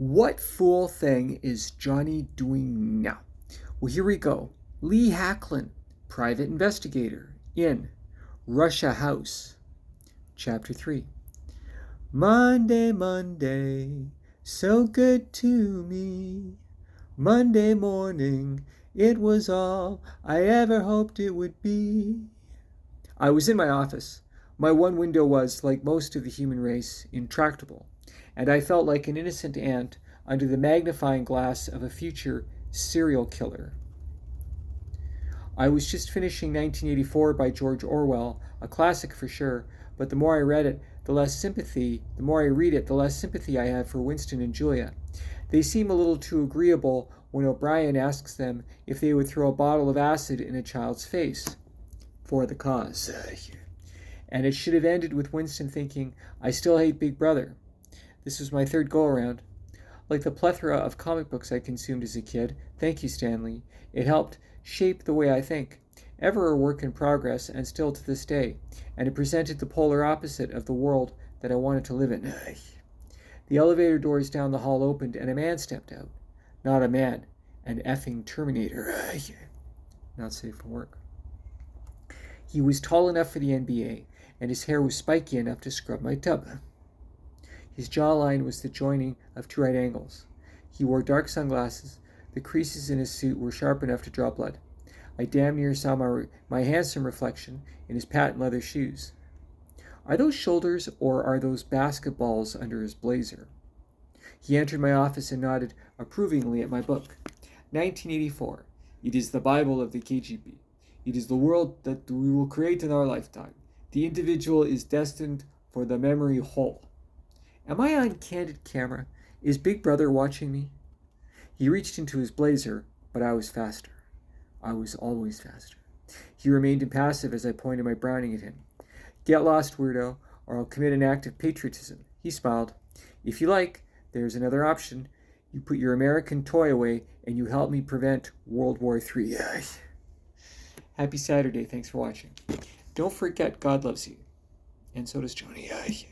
What fool thing is Johnny doing now? Well, here we go. Lee Hacklin, private investigator, in Russia House. Chapter 3. Monday, Monday, so good to me. Monday morning, it was all I ever hoped it would be. I was in my office. My one window was, like most of the human race, intractable, and I felt like an innocent ant under the magnifying glass of a future serial killer. I was just finishing 1984 by George Orwell, a classic for sure, but the more I read it, the less sympathy I have for Winston and Julia. They seem a little too agreeable when O'Brien asks them if they would throw a bottle of acid in a child's face. For the cause. And it should have ended with Winston thinking, I still hate Big Brother. This was my third go-around. Like the plethora of comic books I consumed as a kid, thank you, Stanley, it helped shape the way I think. Ever a work in progress, and still to this day, and it presented the polar opposite of the world that I wanted to live in. The elevator doors down the hall opened, and a man stepped out. Not a man, an effing Terminator. Not safe for work. He was tall enough for the NBA, and his hair was spiky enough to scrub my tub. His jawline was the joining of two right angles. He wore dark sunglasses. The creases in his suit were sharp enough to draw blood. I damn near saw my handsome reflection in his patent leather shoes. Are those shoulders, or are those basketballs under his blazer? He entered my office and nodded approvingly at my book. 1984. It is the Bible of the KGB. It is the world that we will create in our lifetime. The individual is destined for the memory hole. Am I on candid camera? Is Big Brother watching me? He reached into his blazer, but I was faster. I was always faster. He remained impassive as I pointed my Browning at him. Get lost, weirdo, or I'll commit an act of patriotism. He smiled. If you like, there's another option. You put your American toy away and you help me prevent World War III. Happy Saturday. Thanks for watching. Don't forget God loves you. And so does Johnny.